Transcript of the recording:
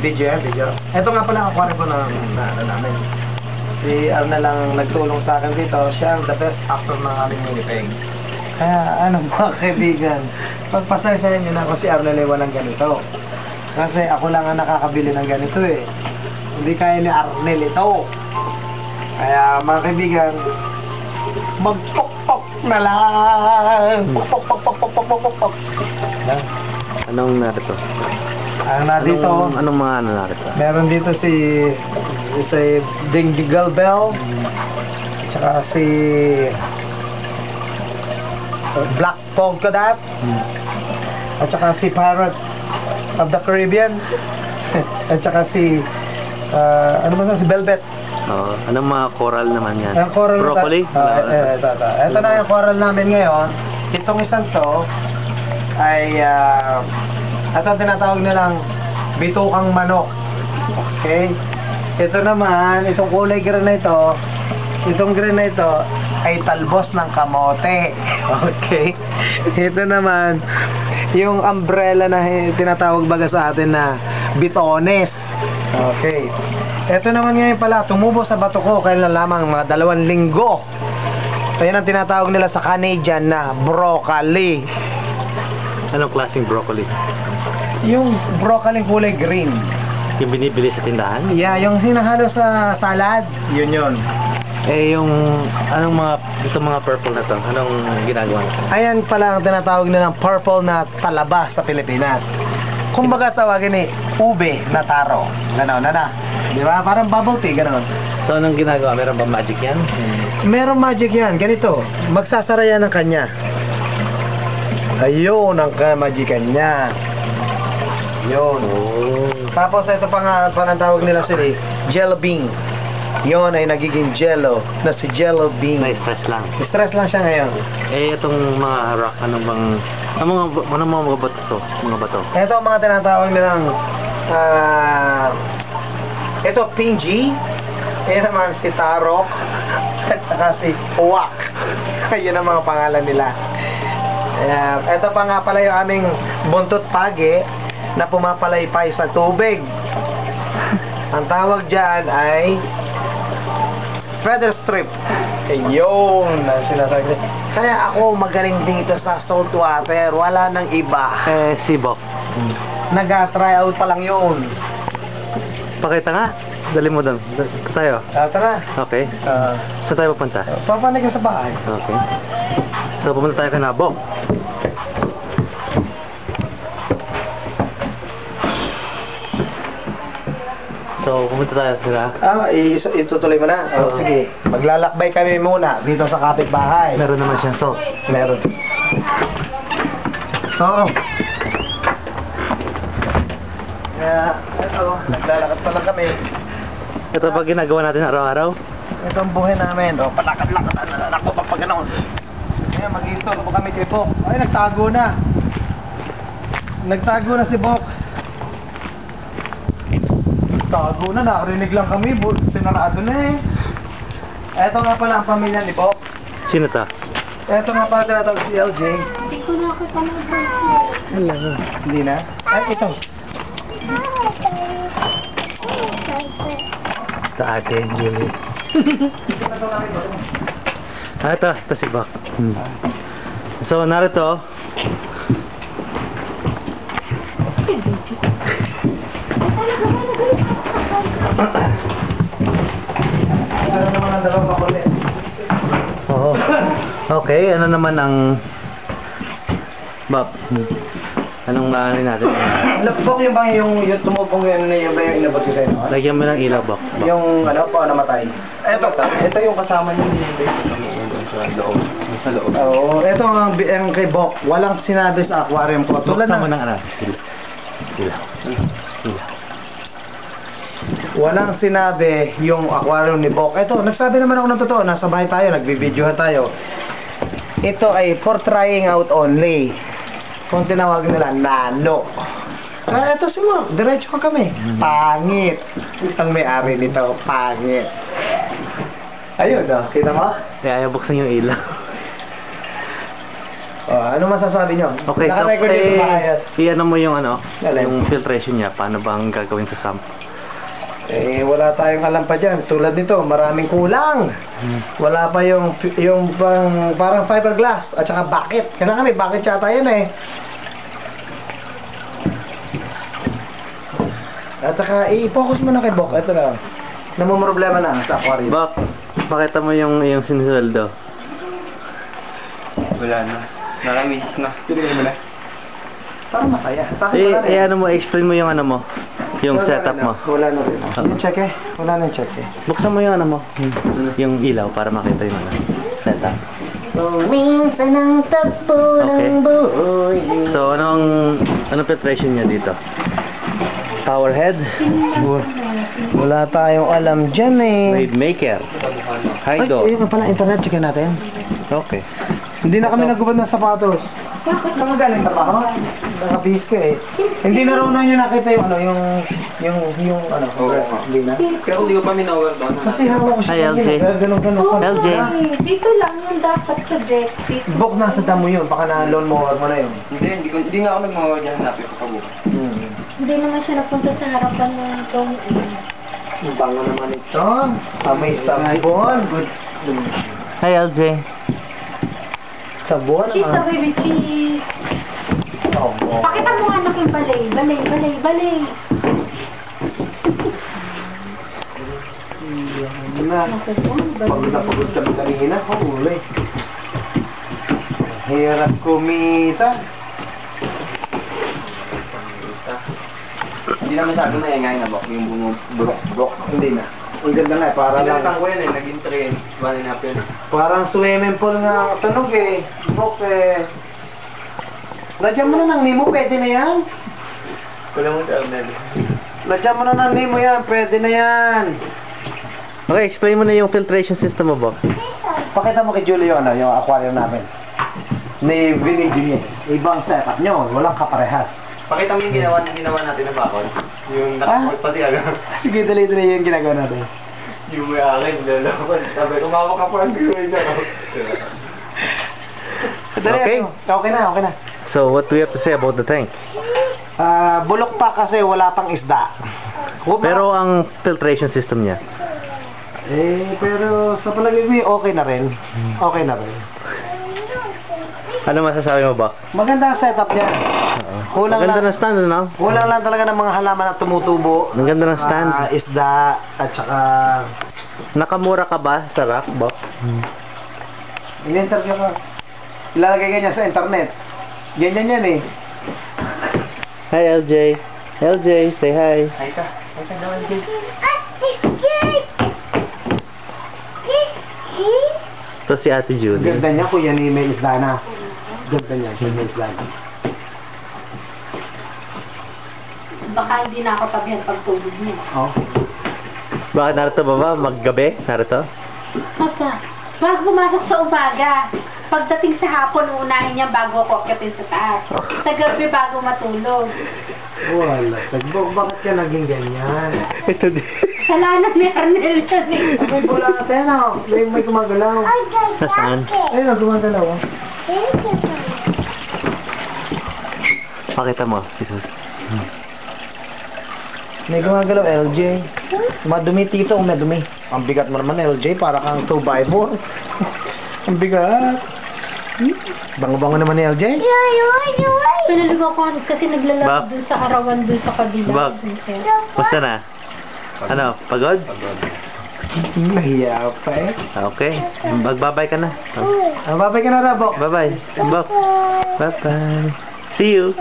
Video yan, video. Ito nga pala ang aquarium ko na ano namin. Si Arnel lang nagtulong sa akin dito. Siya ang the best actor ng aming minipeg. Kaya ano mga kaibigan, pagpasaysayan nyo na ako si Arnel ay walang ganito. Kasi ako lang ang nakakabili ng ganito eh. Hindi kaya ni Arnel ito. Kaya mga kaibigan, mag-pok-pok na lang. Pok-pok-pok-pok-pok-pok-pok. Anong narito? Anong mga ano narito? Meron dito si Dingle Bell, tsaka si Black Polka Dot, at tsaka si Pirate of the Caribbean, at tsaka si ano ba si Velvet. Anong mga coral naman yan? Ang coral Broccoli? Ito na yung coral namin ngayon. Itong isang to ay ito tinatawag nilang bitukang manok. Okay? Ito naman, itong kulay green na ito, itong green na ito ay talbos ng kamote. Okay? Ito naman, yung umbrella na tinatawag baga sa atin na bitones. Okay. Ito naman ngayon pala, tumubo sa bato ko kailan lamang mga 2 linggo. Ayan ang tinatawag nila sa Canadian na broccoli. Anong klaseng broccoli? Yung broccoli kulay green. Yung binibili sa tindahan? Yeah, yung hinahalo sa salad, yun. Yung anong mga purple na to? Anong ginagawa nito? Ayan pala ang tinatawag nilang purple na talaba sa Pilipinas. Kumbaga tawagin ni ube na taro. Ganon na. Di ba? Parang bubble tea, ganon. So anong ginagawa? Meron ba magic yan? Meron magic yan. Ganito. Magsasara yan ng kanya. Ayun ang magican niya. Yun. Tapos ito pa nga panatawag nila sila jello bean. Yun ay nagiging jello na si jello bean. May stress lang. Stress lang siya ngayon. Itong mga rock, ano mga bato to? Mga bato? Ito ang mga tinatawag nilang ito Pinji. Yan naman si Tarok at saka si Uwak. Yun ang mga pangalan nila. Ito pa nga pala yung aming buntot pagi na pumapalaypay sa tubig. Ang tawag dyan ay feather strip. Ayun ang sinasabi. Kaya ako magaling dito sa salt water. Wala nang iba. Sibok. Nag-try out pa lang yun. Pakita nga. Dali mo doon. Tayo. Tara. Okay. Saan tayo pupunta? Papanig ka sa bahay. Okay. So pumunta tayo kay Nabok. So pumunta tayo sila. Itutuloy mo na. Sige. Maglalakbay kami muna dito sa kapitbahay. Meron naman siyang salt. Meron. Oo. Kaya, ito, naglalakad pa lang kami. Ito pa ginagawa natin araw-araw? Ito ang buhay namin. O, palakad-lakad. Anak ko pag gano'n. Kaya mag-install po kami kay Bok. Ay, nagtago na. Nagtago na si Bok. Nagtago na. Nakarinig lang kami. Sinarado na eh. Ito nga pala ang pamilya ni Bok. Sino ta? Ito nga pala tinatawag si LJ. Hindi ko na ako pamagpapit. Hala. Hindi na? Ay, ito. Sa atin, Julie. Ito si Bok. So, narito. Ano naman ang dalawang pakulit? Oo. Okay, ano naman ang Bok? Anong ano natin? Bok yung bang yung tumupong yun na yung ba yung inabot ko sa'yo? Lagyan mo ng ilaw, Bok. Yung ano pa namatay. Ito yung kasama niyo Sa loob. Oo, ito ang kay Bok. Walang sinabi sa aquarium ko. Tulad Buksan mo ng ng ano? Sila. walang sinabi yung aquarium ni Bok. Ito, nagsabi naman ako ng totoo. Nasa bahay tayo, nagbibidyohan tayo. Ito ay for trying out only. Kung tinawag nila, nano. Kaya ito si Mo, diretso ka kami. Pangit. Isang may-ari nito, pangit. Ayun, kita mo? Kaya ayaw buksan yung ilaw. Ano masasabi nyo? Okay, so Naka-record dito sa hayat. i-ano mo yung ano, Alin? yung filtration niya, paano bang gagawin sa sump? Wala tayong alam pa dyan. Tulad nito, maraming kulang. Wala pa yung parang fiberglass at saka bucket. Kailangan may bucket yata yan eh. At saka i-focus mo na kay Bok. Ito na. Namumroblema na sa aquarium. Bak, pakita mo yung sinusueldo. Wala na. Nakamiss na. Tinigay mo na. Parang masaya. Sa akin wala na eh. Ano mo, explain mo yung ano mo, yung Wala setup na. mo. Wala na rin. Yung check eh. Wala na yung check eh. Buksan mo yung ano mo, yung ilaw para makita yung ano, setup. Minsan ang tagpo ng buhay. So, anong filtration niya dito? Power head, Wala tayong alam dyan eh. wave maker, hydro. Ay, pala internet. Checkin natin. Okay. Hindi na kami nagubad ng sapatos. Bakit naman galing trabaho? Nakabihis ka eh. Hindi na raw na nyo nakita yung ano, yung ano, Oo. hindi na. Pero hindi ko pa minawag doon. Kasi hawak ko Hi, siya. LJ. Ganun. LJ. Dito lang yung dapat sa deck. Dito. Bok nasa damo yun, baka na lawn mower mo na yun. Hindi nga ako nagmawag dyan. Hanapin ko pa bukas. Hindi naman siya napunta sa harapan ng itong Ang bango naman ito. May sabon. Hi, LJ. Sabon cheese naman. sa baby cheese. Sabon. Pakita mo anak yung balay. Balay. Na. Nasa doon, Pagod na pagod kami kanina. Huli. Hirap kumita. Hindi na masyado na ingay na bak. Yung bumubulok. Hindi na. Ang ganda nga, para lang. Pinatang ko yan eh. Naging train. 1.5 yun. Parang swimming pool nga tunog eh. Bok eh. Lagyan mo na ng Nemo, pwede na yan. Wala mo sa Arnel. Lagyan mo na ng Nemo yan, pwede na yan. Okay, explain mo na yung filtration system mo, Bok. Pakita mo kay Julie yung, yung aquarium namin. Ni Vinny Junior. Ibang setup nyo, walang kaparehas. Pakita mo yung ginawa natin ng bakod. Yung nakapag pati agad. Sige, dali-dali yung ginagawa natin. Yung may akin, lalaban. Sabi, kumawak ka pa ang gawin na. Okay. Okay na. So, what do we have to say about the tank? Bulok pa kasi wala pang isda. Pero ang filtration system niya. Pero sa palagay ko okay na rin. Okay na rin. Ano masasabi mo, Bok? Maganda ang setup niya. Kulang Maganda lang, ng stand, no? kulang lang talaga ng mga halaman na tumutubo. Ang ganda ng stand. Isda at saka Nakamura ka ba sa rack, Bok? in-interview ka. Ilalagay ka niya sa internet. Ganyan yan eh. Hi, LJ. LJ, say hi. Ay ka. Ay ka naman, Jay. Ito si Ate Julie. Ganda niya kuya ni may isda na. Ganda niya kuya may isda na. Baka hindi na ako tabihan pagtulog niya. Oh. Bakit narito ba ba? Maggabi? Narito? Pag pumasok sa umaga, pagdating sa hapon, uunahin niya bago ako akyatin sa taas. Sa gabi bago matulog. Wala. Tagbog, bakit ka naging ganyan? Ito din. Kasalanan ni Arnel yan eh. May bola natin oh. May gumagalaw. Nasaan? Ayun, gumagalaw oh. Pakita mo, Jesus. May gumagalaw, LJ. Madumi tito, madumi. Ang bigat mo naman, LJ, para kang 2x4. Ang bigat. Bango-bango naman ni LJ. Pinaligo ko kasi Bak. naglalaro dun sa arawan dun sa kabila. Bak. Basta na? Ano, pagod? Mahiya pa eh. Okay. Magbabay ka na. Babay ka na, Rabo. Bye-bye. Bye. Bye-bye. See you.